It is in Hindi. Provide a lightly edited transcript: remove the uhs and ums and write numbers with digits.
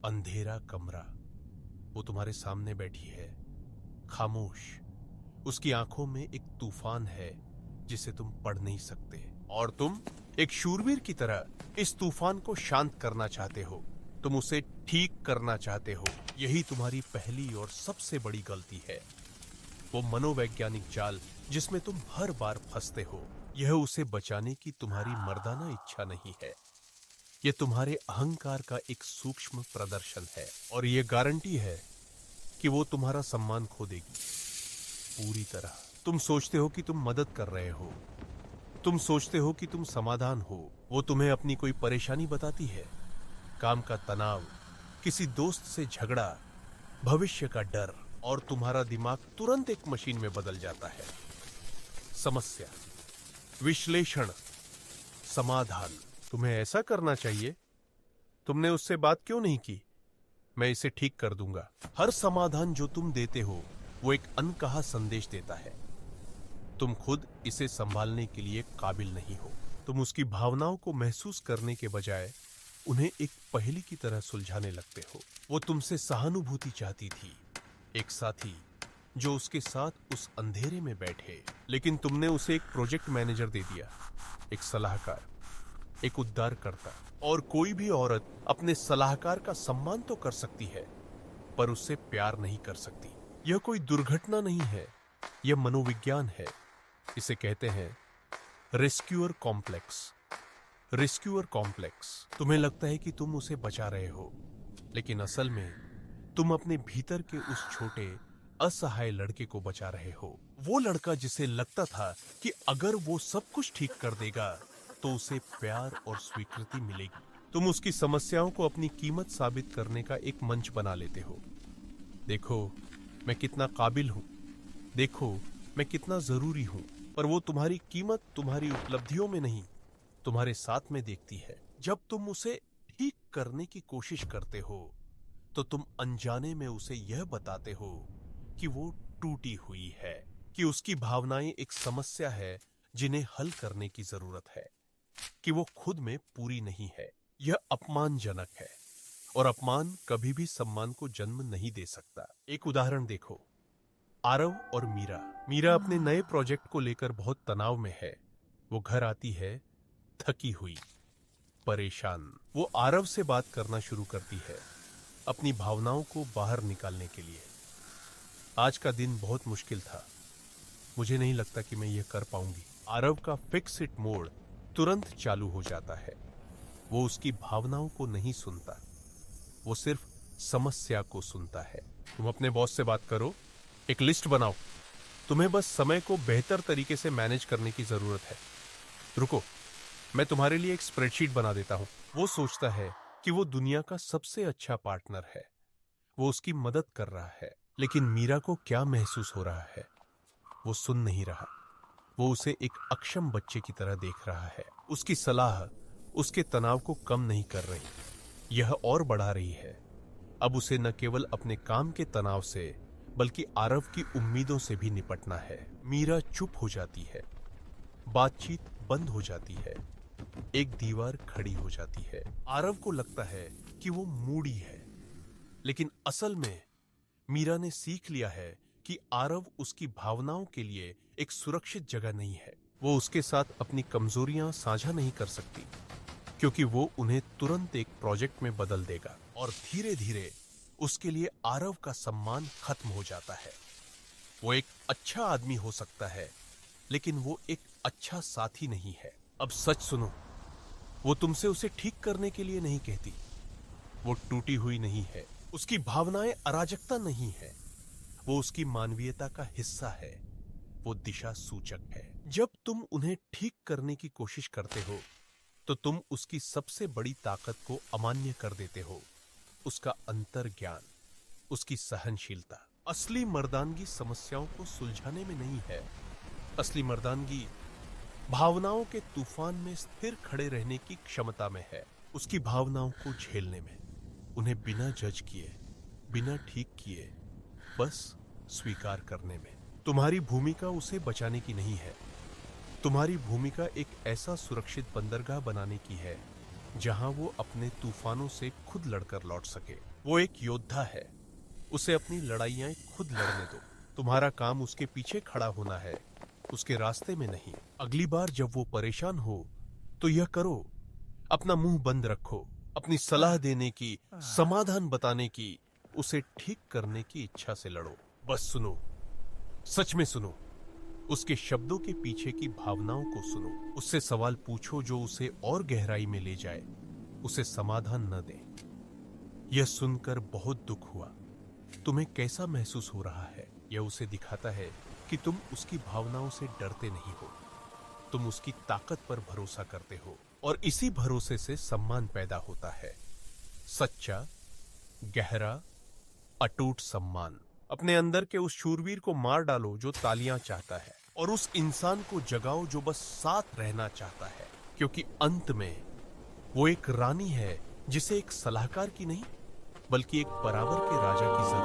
अंधेरा कमरा। वो तुम्हारे सामने बैठी है, खामोश। उसकी आंखों में एक तूफान है जिसे तुम पढ़ नहीं सकते, और तुम एक शूरवीर की तरह इस तूफान को शांत करना चाहते हो। तुम उसे ठीक करना चाहते हो। यही तुम्हारी पहली और सबसे बड़ी गलती है। वो मनोवैज्ञानिक जाल जिसमें तुम हर बार फंसते हो, यह उसे बचाने की तुम्हारी मर्दाना इच्छा नहीं है। यह तुम्हारे अहंकार का एक सूक्ष्म प्रदर्शन है, और यह गारंटी है कि वो तुम्हारा सम्मान खो देगी पूरी तरह। तुम सोचते हो कि तुम मदद कर रहे हो, तुम सोचते हो कि तुम समाधान हो। वो तुम्हें अपनी कोई परेशानी बताती है, काम का तनाव, किसी दोस्त से झगड़ा, भविष्य का डर, और तुम्हारा दिमाग तुरंत एक मशीन में बदल जाता है। समस्या, विश्लेषण, समाधान। तुम्हें ऐसा करना चाहिए। तुमने उससे बात क्यों नहीं की? मैं इसे ठीक कर दूंगा। हर समाधान जो तुम देते हो वो एक अनकहा संदेश देता है। तुम खुद इसे संभालने के लिए काबिल नहीं हो। तुम उसकी भावनाओं को महसूस करने के बजाय उन्हें एक पहेली की तरह सुलझाने लगते हो। वो तुमसे सहानुभूति चाहती थी, एक साथी जो उसके साथ उस अंधेरे में बैठे, लेकिन तुमने उसे एक प्रोजेक्ट मैनेजर दे दिया, एक सलाहकार, एक उद्धारकर्ता। और कोई भी औरत अपने सलाहकार का सम्मान तो कर सकती है, पर उससे प्यार नहीं कर सकती। यह कोई दुर्घटना नहीं है, यह मनोविज्ञान है। इसे कहते हैं रेस्क्यूअर कॉम्प्लेक्स। Rescuer complex. तुम्हें लगता है कि तुम उसे बचा रहे हो, लेकिन असल में तुम अपने भीतर के उस छोटे असहाय लड़के को बचा रहे हो। वो लड़का जिसे लगता था कि अगर वो सब कुछ ठीक कर देगा तो उसे प्यार और स्वीकृति मिलेगी। तुम उसकी समस्याओं को अपनी कीमत साबित करने का एक मंच बना लेते हो। देखो मैं कितना काबिल हूं, देखो मैं कितना जरूरी हूं। पर वो तुम्हारी कीमत तुम्हारी उपलब्धियों में नहीं, तुम्हारे साथ में देखती है। जब तुम उसे ठीक करने की कोशिश करते हो तो तुम अनजाने में उसे यह बताते हो कि वो टूटी हुई है, कि उसकी भावनाएं एक समस्या है जिन्हें हल करने की जरूरत है, कि वो खुद में पूरी नहीं है। यह अपमानजनक है, और अपमान कभी भी सम्मान को जन्म नहीं दे सकता। एक उदाहरण देखो, आरव और मीरा। मीरा अपने नए प्रोजेक्ट को लेकर बहुत तनाव में है। वो घर आती है थकी हुई, परेशान। वो आरव से बात करना शुरू करती है, अपनी भावनाओं को बाहर निकालने के लिए। आज का दिन बहुत मुश्किल था, मुझे नहीं लगता कि मैं यह कर पाऊंगी। आरव का फिक्स इट मोड तुरंत चालू हो जाता है। वो उसकी भावनाओं को नहीं सुनता, वो सिर्फ समस्या को सुनता है। तुम अपने बॉस से बात करो, एक लिस्ट बनाओ। तुम्हें बस समय को बेहतर तरीके से मैनेज करने की जरूरत है। रुको, मैं तुम्हारे लिए एक स्प्रेडशीट बना देता हूं। वो सोचता है कि वो दुनिया का सबसे अच्छा पार्टनर है, वो उसकी मदद कर रहा है। लेकिन मीरा को क्या महसूस हो रहा है? वो सुन नहीं रहा। वो उसे एक अक्षम बच्चे की तरह देख रहा है। उसकी सलाह उसके तनाव को कम नहीं कर रही, यह और बढ़ा रही है। अब उसे न केवल अपने काम के तनाव से बल्कि आरव की उम्मीदों से भी निपटना है। मीरा चुप हो जाती है, बातचीत बंद हो जाती है, एक दीवार खड़ी हो जाती है। आरव को लगता है कि वो मूडी है, लेकिन असल में मीरा ने सीख लिया है कि आरव उसकी भावनाओं के लिए एक सुरक्षित जगह नहीं है। वो उसके साथ अपनी कमजोरियां साझा नहीं कर सकती, क्योंकि वो उन्हें तुरंत एक प्रोजेक्ट में बदल देगा, और धीरे धीरे उसके लिए आरव का सम्मान खत्म हो जाता है। वो एक अच्छा आदमी हो सकता है, लेकिन वो एक अच्छा साथी नहीं है। अब सच सुनो, वो तुमसे उसे ठीक करने के लिए नहीं कहती। वो टूटी हुई नहीं है, उसकी भावनाएं अराजकता नहीं है, वो उसकी मानवीयता का हिस्सा है, वो दिशा सूचक है। जब तुम उन्हें ठीक करने की कोशिश करते हो तो तुम उसकी सबसे बड़ी ताकत को अमान्य कर देते हो, उसका अंतर्ज्ञान, उसकी सहनशीलता। असली मर्दानगी समस्याओं को सुलझाने में नहीं है, असली मर्दानगी भावनाओं के तूफान में स्थिर खड़े रहने की क्षमता में है। उसकी भावनाओं को झेलने में, उन्हें बिना जज किए, बिना ठीक किए, बस स्वीकार करने में। तुम्हारी भूमिका उसे बचाने की नहीं है, तुम्हारी भूमिका एक ऐसा सुरक्षित बंदरगाह बनाने की है जहां वो अपने तूफानों से खुद लड़कर लौट सके। वो एक योद्धा है, उसे अपनी लड़ाइयां खुद लड़ने दो। तुम्हारा काम उसके पीछे खड़ा होना है, उसके रास्ते में नहीं। अगली बार जब वो परेशान हो तो यह करो, अपना मुंह बंद रखो। अपनी सलाह देने की, समाधान बताने की, उसे ठीक करने की इच्छा से लड़ो। बस सुनो, सच में सुनो, उसके शब्दों के पीछे की भावनाओं को सुनो। उससे सवाल पूछो जो उसे और गहराई में ले जाए, उसे समाधान न दे। यह सुनकर बहुत दुख हुआ। तुम्हें कैसा महसूस हो रहा है? यह उसे दिखाता है कि तुम उसकी भावनाओं से डरते नहीं हो, तुम उसकी ताकत पर भरोसा करते हो, और इसी भरोसे से सम्मान पैदा होता है। सच्चा, गहरा, अटूट सम्मान। अपने अंदर के उस शूरवीर को मार डालो जो तालियां चाहता है, और उस इंसान को जगाओ जो बस साथ रहना चाहता है। क्योंकि अंत में वो एक रानी है जिसे एक सलाहकार की नहीं, बल्कि एक बराबर के राजा की जरूरत